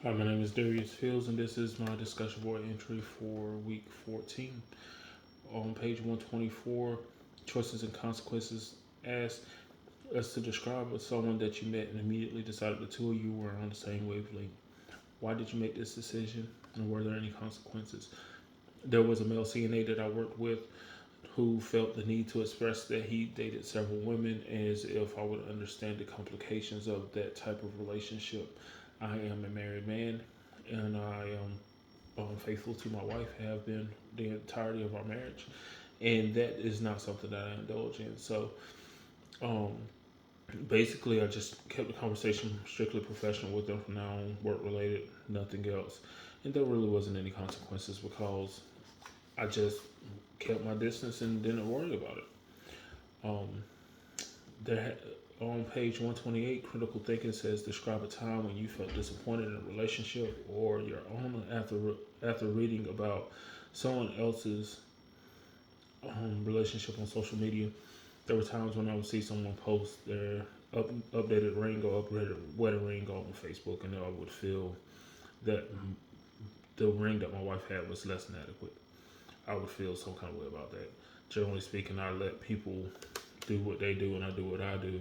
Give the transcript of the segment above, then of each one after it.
Hi, my name is Darius Fields, and this is my discussion board entry for week 14. On page 124, choices and consequences ask us to describe someone that you met and immediately decided the two of you were on the same wavelength. Why did you make this decision, and were there any consequences? There was a male CNA that I worked with who felt the need to express that he dated several women as if I would understand the complications of that type of relationship. I am a married man and I am faithful to my wife, have been the entirety of our marriage, and that is not something that I indulge in. So, um, basically, I just kept the conversation strictly professional with them from now on, work related, nothing else. And there really wasn't any consequences because I just kept my distance and didn't worry about it. Um, there, on page 128, critical thinking says describe a time when you felt disappointed in a relationship or your own after reading about someone else's relationship on social media. There were times when I would see someone post their updated ring or upgraded wedding ring on Facebook, and I would feel that the ring that my wife had was less than adequate. I would feel some kind of way about that. Generally speaking, I let people do what they do and I do what I do.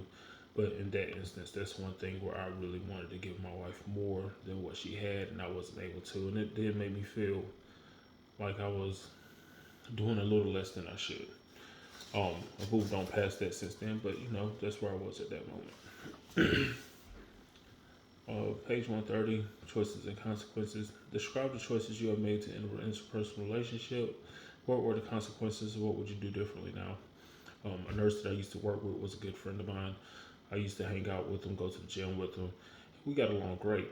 But in that instance, that's one thing where I really wanted to give my wife more than what she had, and I wasn't able to. And it did make me feel like I was doing a little less than I should. I moved on past that since then, but that's where I was at that moment. Page 130, choices and consequences. Describe the choices you have made to enter an interpersonal relationship. What were the consequences? What would you do differently now? A nurse that I used to work with was a good friend of mine. I used to hang out with him, go to the gym with him. We got along great.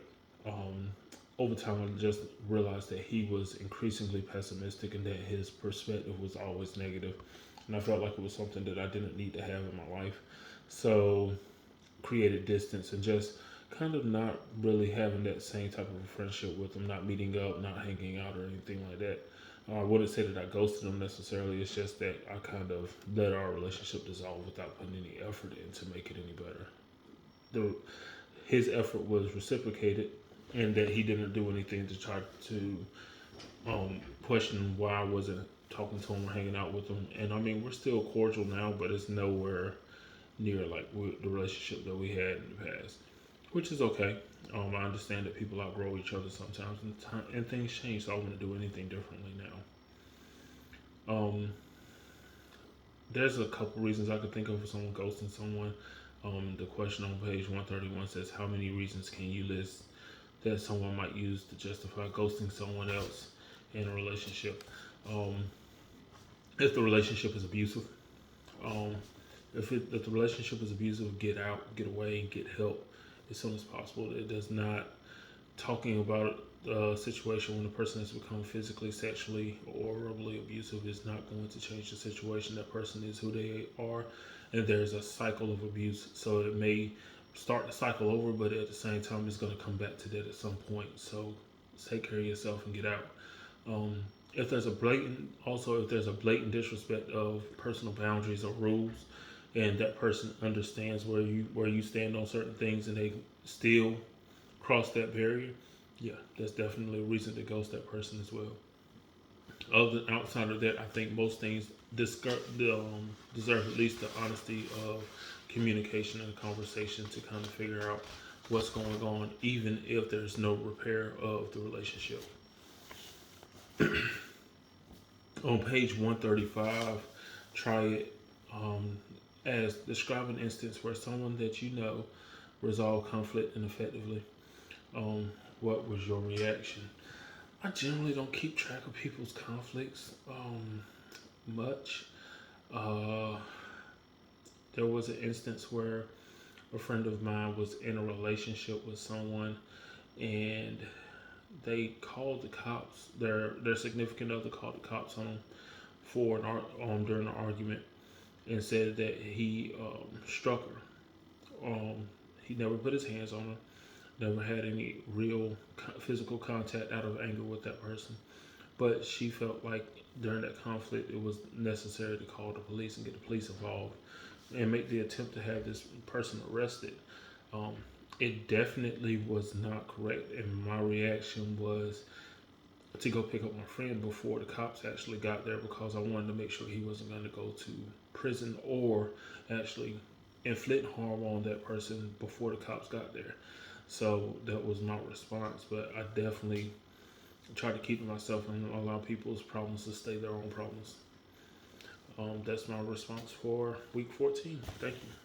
Um, Over time, I just realized that he was increasingly pessimistic and that his perspective was always negative. And I felt like it was something that I didn't need to have in my life. So, created distance and just kind of not really having that same type of a friendship with him, not meeting up, not hanging out or anything like that. I wouldn't say that I ghosted him necessarily. It's just that I kind of let our relationship dissolve without putting any effort in to make it any better. The His effort was reciprocated, and that he didn't do anything to try to question why I wasn't talking to him or hanging out with him. And I mean, we're still cordial now, but it's nowhere near like the relationship that we had in the past, which is okay. I understand that people outgrow each other sometimes, and things change. So I wouldn't do anything differently now. There's a couple reasons I could think of for someone ghosting someone. The question on page 131 says, "How many reasons can you list that someone might use to justify ghosting someone else in a relationship?" Um, if the relationship is abusive, um, if the relationship is abusive, get out, get away, and get help as soon as possible. It does not talking about a situation when a person has become physically, sexually, or verbally abusive is not going to change the situation. That person is who they are, and there's a cycle of abuse. So it may start the cycle over, but at the same time, it's going to come back to that at some point. So take care of yourself and get out. Um, if there's a blatant disrespect of personal boundaries or rules, and that person understands where you stand on certain things, and they still cross that barrier, yeah, that's definitely a reason to ghost that person as well. Outside of that, I think most things deserve at least the honesty of communication and conversation to kind of figure out what's going on, even if there's no repair of the relationship. On page 135, try it as describe an instance where someone that you know resolved conflict and effectively. Um, what was your reaction? I generally don't keep track of people's conflicts much. Uh, there was an instance where a friend of mine was in a relationship with someone, and they called the cops. Their significant other called the cops on them for during an argument, and said that he struck her. He never put his hands on her. Never had any real physical contact out of anger with that person. But she felt like during that conflict it was necessary to call the police and get the police involved and make the attempt to have this person arrested. Um, It definitely was not correct, and my reaction was to go pick up my friend before the cops actually got there because I wanted to make sure he wasn't going to go to prison or actually inflict harm on that person before the cops got there. So that was my response, but I definitely try to keep to myself and allow people's problems to stay their own problems. That's my response for week 14. Thank you.